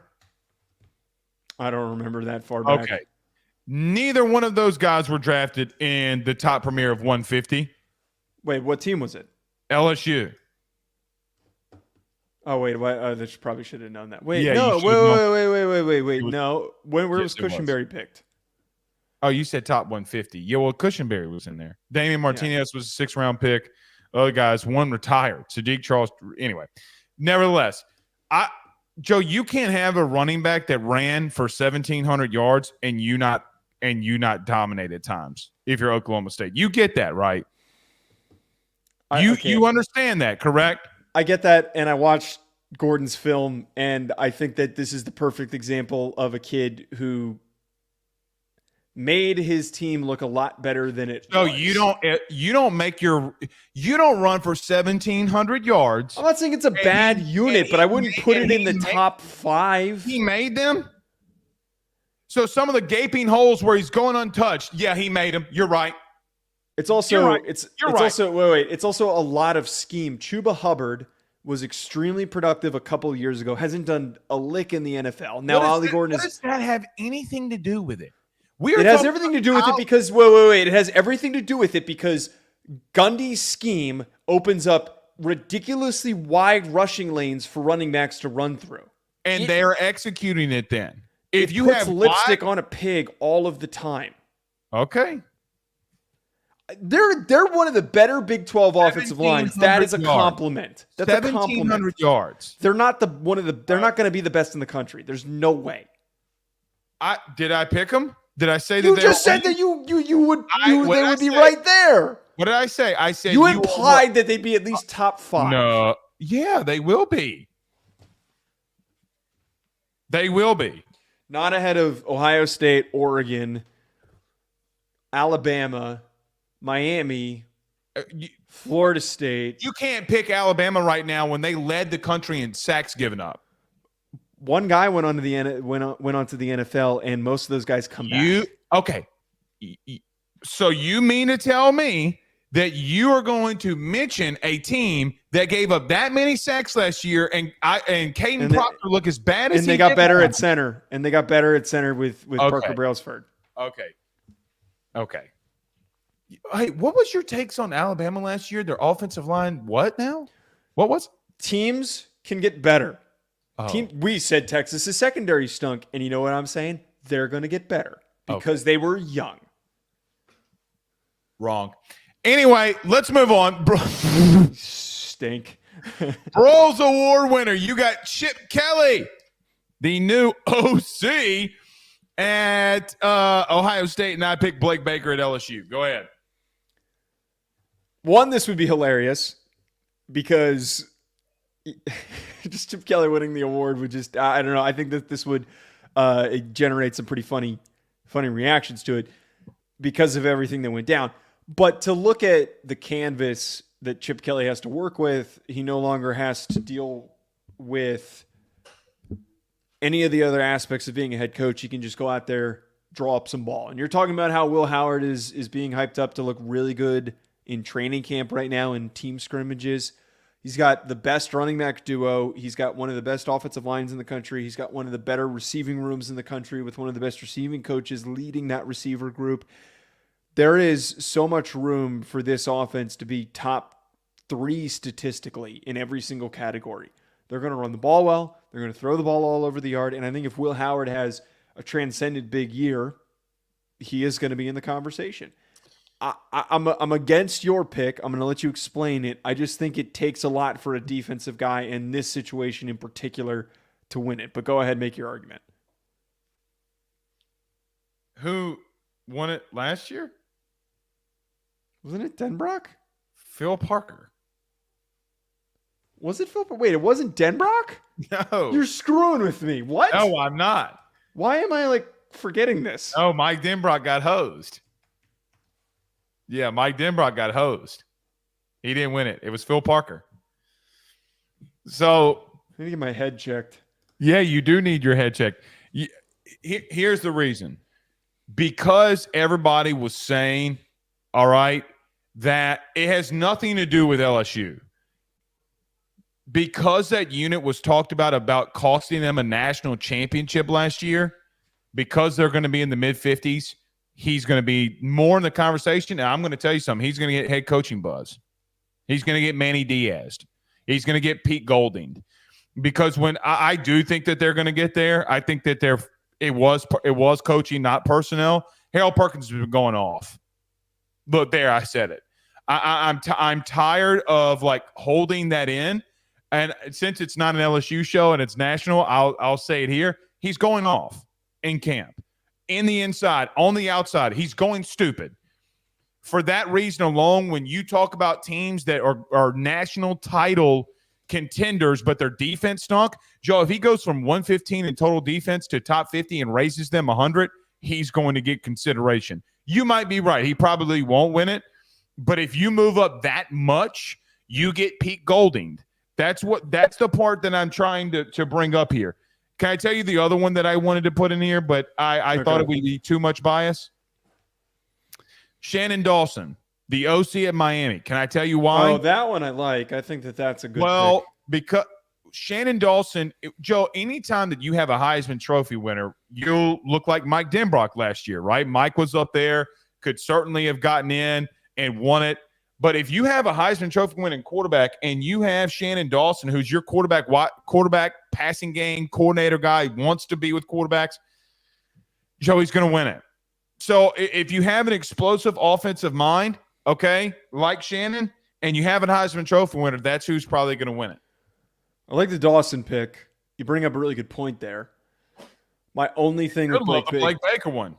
I don't remember that far back. Okay. Neither one of those guys were drafted in the top premier of 150. Wait, what team was it? LSU. Oh, wait. I probably should have known that. Wait, yeah, no. Wait. No. Where was Cushenberry picked? Oh, you said top 150. Yeah, well, Cushenberry was in there. Damian Martinez was a 6th-round pick. Other guys, one retired. Sadiq Charles. Anyway, nevertheless, Joe, you can't have a running back that ran for 1,700 yards and you not dominate at times if you're Oklahoma State. You get that, right? You understand that, correct? I get that, and I watched Gordon's film, and I think that this is the perfect example of a kid who made his team look a lot better than it was. You don't run for 1,700 yards. I'm not saying it's a bad unit, but I wouldn't put it in the top 5. He made them. So some of the gaping holes where he's going untouched, yeah, he made them. You're right. It's also it's also a lot of scheme. Chuba Hubbard was extremely productive a couple of years ago. Hasn't done a lick in the NFL. Now Ollie Gordon does that have anything to do with it? It has everything to do with it because wait. It has everything to do with it because Gundy's scheme opens up ridiculously wide rushing lanes for running backs to run through. and they're executing it then. If it you puts have lipstick on a pig all of the time. Okay. They're one of the better Big 12 offensive lines. That is a compliment. That's a compliment. 1,700 yards. They're not they're not going to be the best in the country. There's no way. Did I pick them? Did I say that you just said that they would be say? right there? What did I say? I said you implied that they'd be at least top 5. No. Yeah, they will be. They will be. Not ahead of Ohio State, Oregon, Alabama, Miami, Florida State. You can't pick Alabama right now when they led the country in sacks given up. One guy went on to the NFL, and most of those guys come back. Okay. So you mean to tell me that you are going to mention a team that gave up that many sacks last year, and Caden Proctor look as bad as and they got better at center, and they got better at center with Parker Brailsford. Okay. Hey, what was your takes on Alabama last year? Their offensive line, what now? What was? Teams can get better. We said Texas's secondary stunk, and you know what I'm saying? They're going to get better because they were young. Wrong. Anyway, let's move on. Stink. Broyles Award winner. You got Chip Kelly, the new OC at Ohio State, and I picked Blake Baker at LSU. Go ahead. One, this would be hilarious because just Chip Kelly winning the award would just, I don't know. I think that this would generate some pretty funny reactions to it because of everything that went down. But to look at the canvas that Chip Kelly has to work with, he no longer has to deal with any of the other aspects of being a head coach. He can just go out there, draw up some ball. And you're talking about how Will Howard is being hyped up to look really good in training camp right now in team scrimmages. He's got the best running back duo. He's got one of the best offensive lines in the country. He's got one of the better receiving rooms in the country with one of the best receiving coaches leading that receiver group. There is so much room for this offense to be top 3 statistically in every single category. They're going to run the ball well. They're going to throw the ball all over the yard. And I think if Will Howard has a transcendent big year, he is going to be in the conversation. I'm against your pick. I'm going to let you explain it. I just think it takes a lot for a defensive guy in this situation in particular to win it. But go ahead and make your argument. Who won it last year? Wasn't it Denbrock? Phil Parker. Was it Phil? Wait, it wasn't Denbrock? No. You're screwing with me. What? No, I'm not. Why am I forgetting this? Oh, Mike Denbrock got hosed. Yeah, Mike Denbrock got hosed. He didn't win it. It was Phil Parker. So I need to get my head checked. Yeah, you do need your head checked. Here's the reason. Because everybody was saying, all right, that it has nothing to do with LSU. Because that unit was talked about costing them a national championship last year, because they're going to be in the mid-50s, he's going to be more in the conversation. And I'm going to tell you something. He's going to get head coaching buzz. He's going to get Manny Diaz. He's going to get Pete Golding. Because when I do think that they're going to get there, I think that it was coaching, not personnel. Harold Perkins has been going off. Look, there, I said it. I'm tired of holding that in. And since it's not an LSU show and it's national, I'll say it here. He's going off in camp, in the inside, on the outside. He's going stupid. For that reason alone, when you talk about teams that are national title contenders, but their defense stunk, Joe, if he goes from 115 in total defense to top 50 and raises them 100, he's going to get consideration. You might be right. He probably won't win it. But if you move up that much, you get Pete Golding. That's the part that I'm trying to bring up here. Can I tell you the other one that I wanted to put in here, but I thought it would be too much bias? Shannon Dawson, the OC at Miami. Can I tell you why? Oh, that one I like. I think that's a good pick. Because Shannon Dawson, Joe, anytime that you have a Heisman Trophy winner, you'll look like Mike Denbrock last year, right? Mike was up there, could certainly have gotten in and won it. But if you have a Heisman Trophy winning quarterback and you have Shannon Dawson, who's your quarterback passing game coordinator guy, wants to be with quarterbacks, Joey's going to win it. So if you have an explosive offensive mind, okay, like Shannon, and you have a Heisman Trophy winner, that's who's probably going to win it. I like the Dawson pick. You bring up a really good point there. My only thing with Blake Baker one.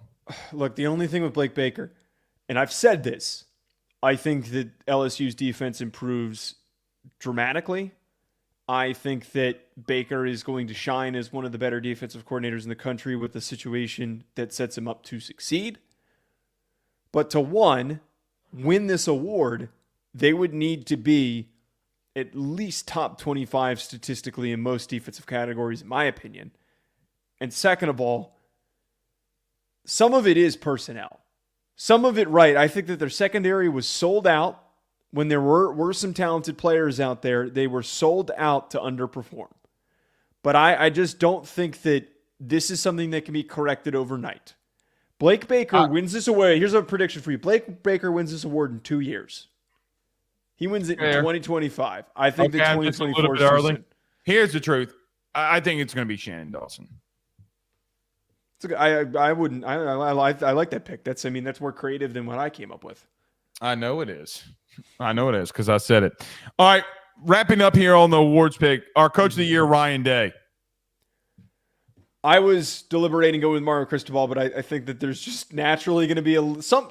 Look, the only thing with Blake Baker, and I've said this, I think that LSU's defense improves dramatically. I think that Baker is going to shine as one of the better defensive coordinators in the country with a situation that sets him up to succeed. But to win this award, they would need to be at least top 25 statistically in most defensive categories, in my opinion. And second of all, some of it is personnel. Some of it, right. I think that their secondary was sold out. When there were some talented players out there, they were sold out to underperform. But I just don't think that this is something that can be corrected overnight. Blake Baker wins this award. Here's a prediction for you. Blake Baker wins this award in 2 years. He wins it in 2025. I think that 2024 is too soon. Here's the truth. I think it's going to be Shannon Dawson. I like that pick. That's more creative than what I came up with. I know it is because I said it. All right, wrapping up here on the awards pick, our Coach of the Year, Ryan Day. I was deliberating going with Mario Cristobal, but I think that there's just naturally going to be some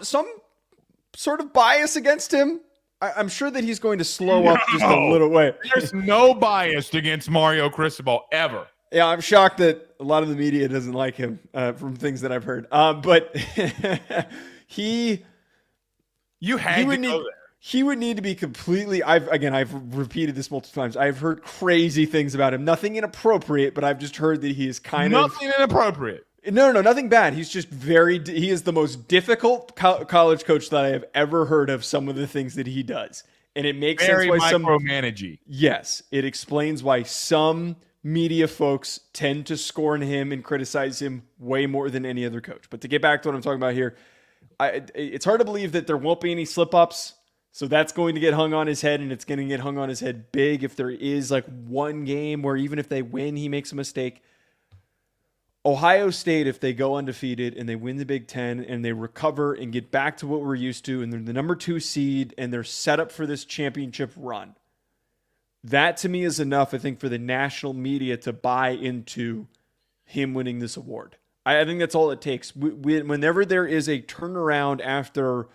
sort of bias against him. I'm sure that he's going to slow up just a little way. There's no bias against Mario Cristobal ever. Yeah, I'm shocked that a lot of the media doesn't like him from things that I've heard. But he would need to be completely. I've repeated this multiple times. I've heard crazy things about him. Nothing inappropriate, but I've just heard that he is nothing inappropriate. No, nothing bad. He's just he is the most difficult college coach that I have ever heard of. Some of the things that he does, and it makes sense why micromanaging. Yes, it explains why some media folks tend to scorn him and criticize him way more than any other coach. But to get back to what I'm talking about here, it's hard to believe that there won't be any slip-ups. So that's going to get hung on his head, and it's going to get hung on his head big if there is like one game where even if they win, he makes a mistake. Ohio State, if they go undefeated and they win the Big Ten and they recover and get back to what we're used to, and they're the number 2 seed and they're set up for this championship run, that to me is enough, I think, for the national media to buy into him winning this award. I think that's all it takes. Whenever there is a turnaround after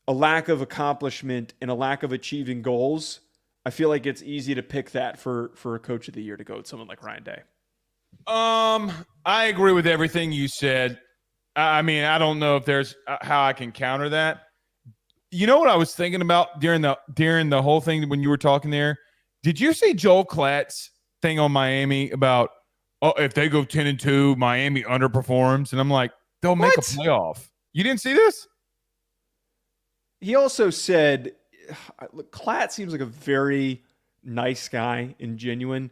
a lack of accomplishment and a lack of achieving goals, I feel like it's easy to pick that for a Coach of the Year to go with someone like Ryan Day. I agree with everything you said. I mean, I don't know if there's how I can counter that. You know what I was thinking about during the whole thing when you were talking there? Did you see Joel Klatt's thing on Miami about, if they go 10-2, Miami underperforms? And I'm like, they'll make a playoff. You didn't see this? He also said, look, Klatt seems like a very nice guy and genuine,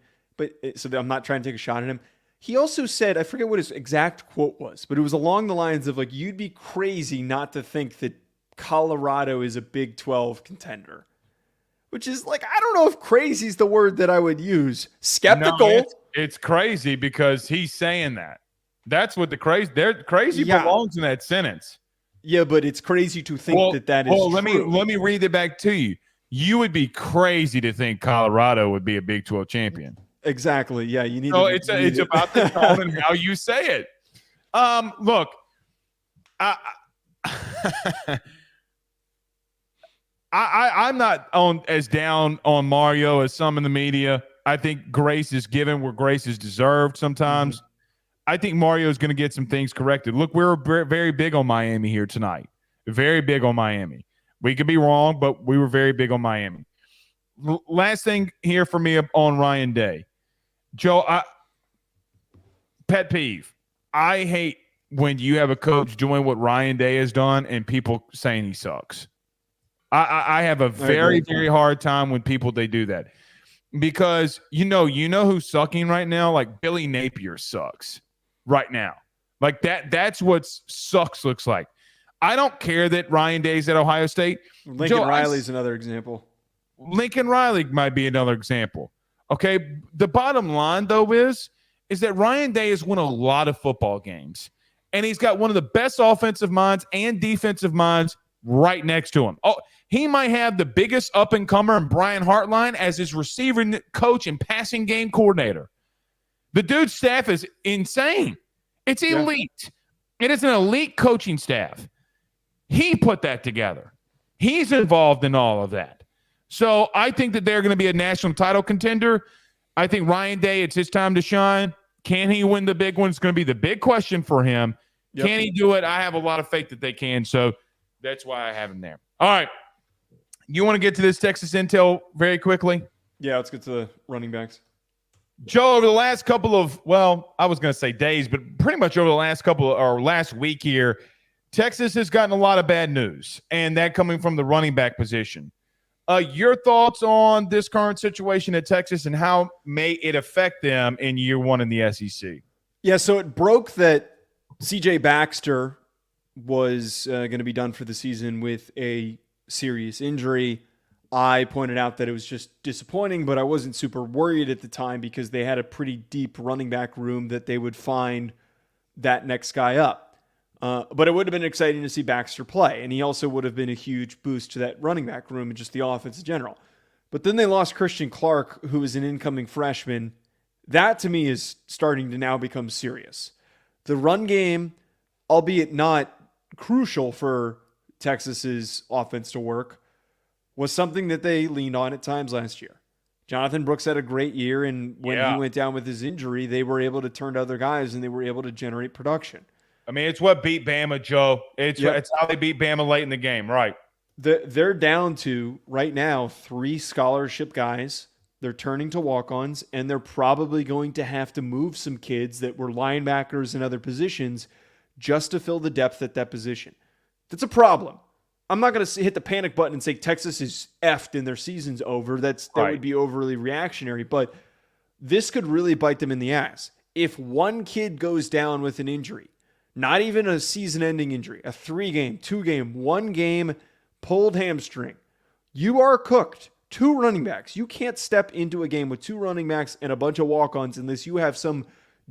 so I'm not trying to take a shot at him. He also said, I forget what his exact quote was, but it was along the lines of like, you'd be crazy not to think that Colorado is a Big 12 contender, which is like, I don't know if crazy is the word that I would use. Skeptical. No, it's crazy because he's saying that. That's what crazy belongs in that sentence. Yeah, but it's crazy to think that is true. True. Let me read it back to you. You would be crazy to think Colorado would be a Big 12 champion. Exactly. Yeah, you need. So it's about the tone and how you say it. Look, I'm not as down on Mario as some in the media. I think grace is given where grace is deserved sometimes. Mm-hmm. I think Mario is going to get some things corrected. Look, we're very big on Miami here tonight. Very big on Miami. We could be wrong, but we were very big on Miami. Last thing here for me on Ryan Day. Joe, pet peeve. I hate when you have a coach doing what Ryan Day has done and people saying he sucks. I have a very, very hard time when they do that. Because you know who's sucking right now? Like Billy Napier sucks right now. Like that's what sucks looks like. I don't care that Ryan Day's at Ohio State. Lincoln Riley's another example. Lincoln Riley might be another example. Okay. The bottom line, though, is that Ryan Day has won a lot of football games. And he's got one of the best offensive minds and defensive minds right next to him. Oh, he might have the biggest up-and-comer in Brian Hartline as his receiver coach and passing game coordinator. The dude's staff is insane. It's elite. It is an elite coaching staff. He put that together. He's involved in all of that. So I think that they're going to be a national title contender. I think Ryan Day, it's his time to shine. Can he win the big one? It's going to be the big question for him. Yep. Can he do it? I have a lot of faith that they can. So that's why I have him there. All right. You want to get to this Texas intel very quickly? Yeah, let's get to the running backs. Joe, over the last couple of, I was going to say days, but pretty much over the last week here, Texas has gotten a lot of bad news, and that coming from the running back position. Your thoughts on this current situation at Texas and how may it affect them in year one in the SEC? Yeah, so it broke that C.J. Baxter was going to be done for the season with a serious injury. I pointed out that it was just disappointing, but I wasn't super worried at the time because they had a pretty deep running back room that they would find that next guy up. But it would have been exciting to see Baxter play, and he also would have been a huge boost to that running back room and just the offense in general. But then they lost Christian Clark, who is an incoming freshman. That, to me, is starting to now become serious. The run game, albeit not crucial for Texas's offense to work, was something that they leaned on at times last year. Jonathan Brooks had a great year, and when he went down with his injury, they were able to turn to other guys, and they were able to generate production. I mean, it's what beat Bama, Joe. It's how they beat Bama late in the game, right? They're down to, right now, 3 scholarship guys. They're turning to walk-ons, and they're probably going to have to move some kids that were linebackers and other positions just to fill the depth at that position. That's a problem. I'm not going to hit the panic button and say Texas is effed and their season's over. That would be overly reactionary, but this could really bite them in the ass. If one kid goes down with an injury, not even a season-ending injury, a 3-game, 2-game, 1-game pulled hamstring, you are cooked. 2 running backs. You can't step into a game with 2 running backs and a bunch of walk-ons unless you have some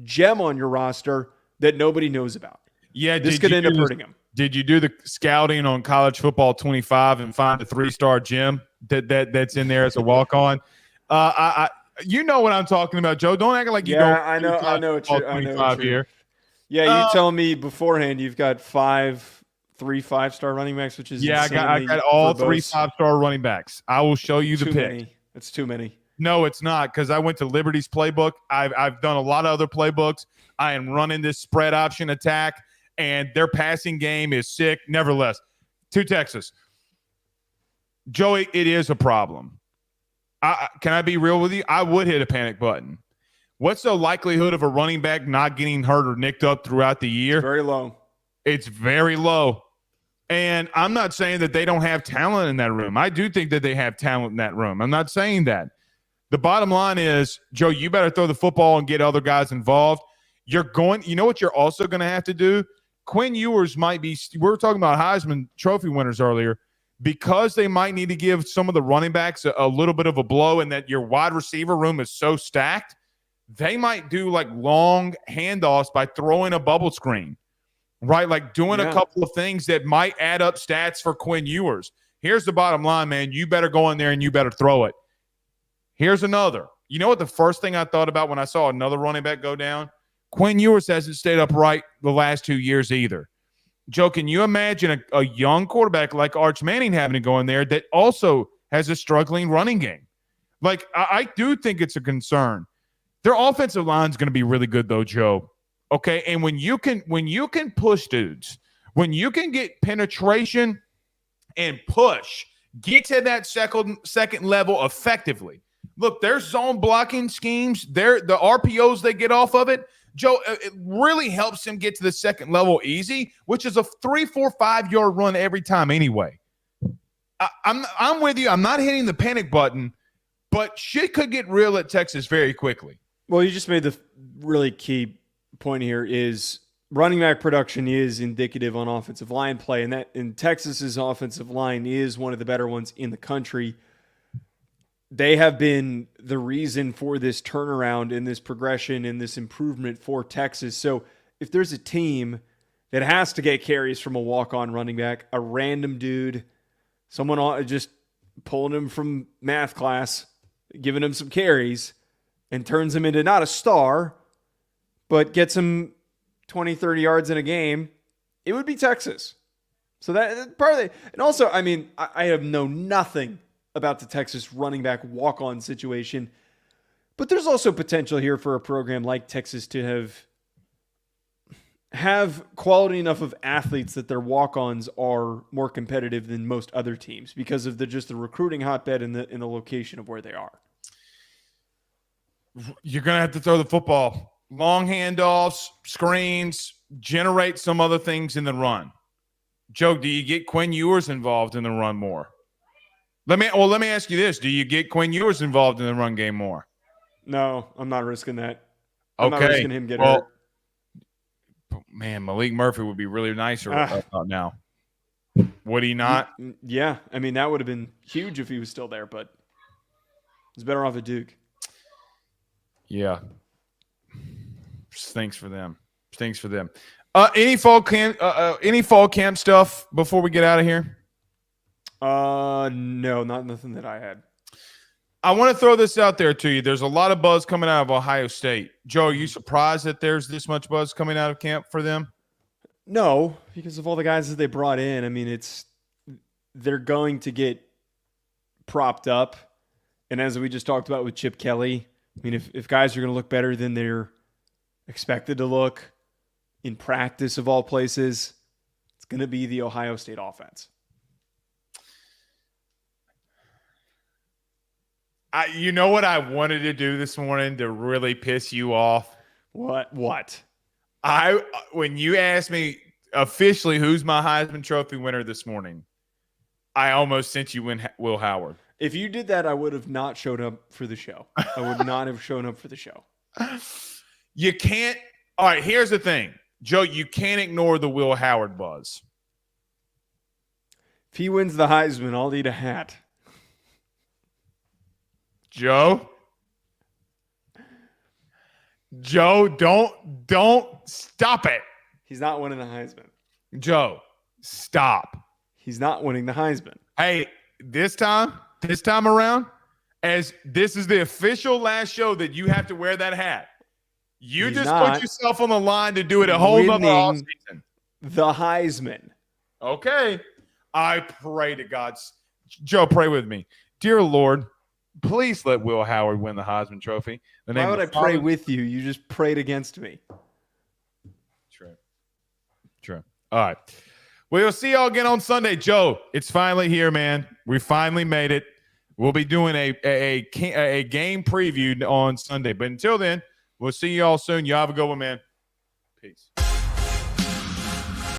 gem on your roster that nobody knows about. Yeah, this could end up hurting him. Did you do the scouting on College Football 25 and find a 3-star gem that's in there as a walk-on? You know what I'm talking about, Joe. Don't act like you don't. I know what here. Yeah, you tell me beforehand you've got 3 5-star running backs, which is I got all 3 5-star running backs. I will show you the pick. It's too many. No, it's not, because I went to Liberty's playbook. I've done a lot of other playbooks. I am running this spread option attack, and their passing game is sick. Nevertheless, to Texas, Joey, it is a problem. Can I be real with you? I would hit a panic button. What's the likelihood of a running back not getting hurt or nicked up throughout the year? It's very low. It's very low. And I'm not saying that they don't have talent in that room. I do think that they have talent in that room. I'm not saying that. The bottom line is, Joe, you better throw the football and get other guys involved. You know what you're also going to have to do? Quinn Ewers might be – we were talking about Heisman Trophy winners earlier. Because they might need to give some of the running backs a little bit of a blow and that your wide receiver room is so stacked, they might do like long handoffs by throwing a bubble screen, right? Like doing a couple of things that might add up stats for Quinn Ewers. Here's the bottom line, man. You better go in there and you better throw it. Here's another. You know what the first thing I thought about when I saw another running back go down? Quinn Ewers hasn't stayed upright the last 2 years either. Joe, can you imagine a young quarterback like Arch Manning having to go in there that also has a struggling running game? Like, I do think it's a concern. Their offensive line is going to be really good, though, Joe. Okay, and when you can push dudes, when you can get penetration and push, get to that second level effectively. Look, their zone blocking schemes, the RPOs they get off of it, Joe, it really helps him get to the second level easy, which is a 3, 4, 5-yard run every time anyway. I'm with you. I'm not hitting the panic button, but shit could get real at Texas very quickly. Well, you just made the really key point here is running back production is indicative on offensive line play, and that in Texas's offensive line is one of the better ones in the country. they have been the reason for this turnaround and this progression and this improvement for Texas. So if there's a team that has to get carries from a walk-on running back, a random dude, someone just pulling him from math class, giving him some carries, and turns him into not a star, but gets him 20, 30 yards in a game, it would be Texas. So that part of it. And also, I mean, I have known nothing about the Texas running back walk-on situation, but there's also potential here for a program like Texas to have quality enough of athletes that their walk-ons are more competitive than most other teams because of the recruiting hotbed and the location of where they are. You're going to have to throw the football. Long handoffs, screens, generate some other things in the run. Joe, do you get Quinn Ewers involved in the run more? Let me ask you this. Do you get Quinn Ewers involved in the run game more? No, I'm not risking that. I'm not risking him getting hurt. Man, Malik Murphy would be really nice now. Would he not? Yeah. I mean, that would have been huge if he was still there, but he's better off at Duke. Yeah. Stinks for them. Any fall camp stuff before we get out of here? No, nothing that I had. I want to throw this out there to you. There's a lot of buzz coming out of Ohio State. Joe, are you surprised that there's this much buzz coming out of camp for them? No, because of all the guys that they brought in. I mean, they're going to get propped up. And as we just talked about with Chip Kelly, I mean, if guys are going to look better than they're expected to look in practice of all places, it's going to be the Ohio State offense. You know what I wanted to do this morning to really piss you off? What? When you asked me officially who's my Heisman Trophy winner this morning, I almost sent you Will Howard. If you did that, I would have not showed up for the show. I would not have shown up for the show. You can't. All right, here's the thing. Joe, you can't ignore the Will Howard buzz. If he wins the Heisman, I'll eat a hat. Joe, don't stop it. He's not winning the Heisman. Joe, stop. He's not winning the Heisman. Hey, this time around, as this is the official last show that you have to wear that hat. He's just put yourself on the line to do it a whole other offseason. The Heisman. Okay. I pray to God. Joe, pray with me. Dear Lord, please let Will Howard win the Heisman Trophy. Why would I pray with you? You just prayed against me. True. All right. We'll see y'all again on Sunday. Joe, it's finally here, man. We finally made it. We'll be doing a game preview on Sunday. But until then, we'll see y'all soon. Y'all have a good one, man. Peace.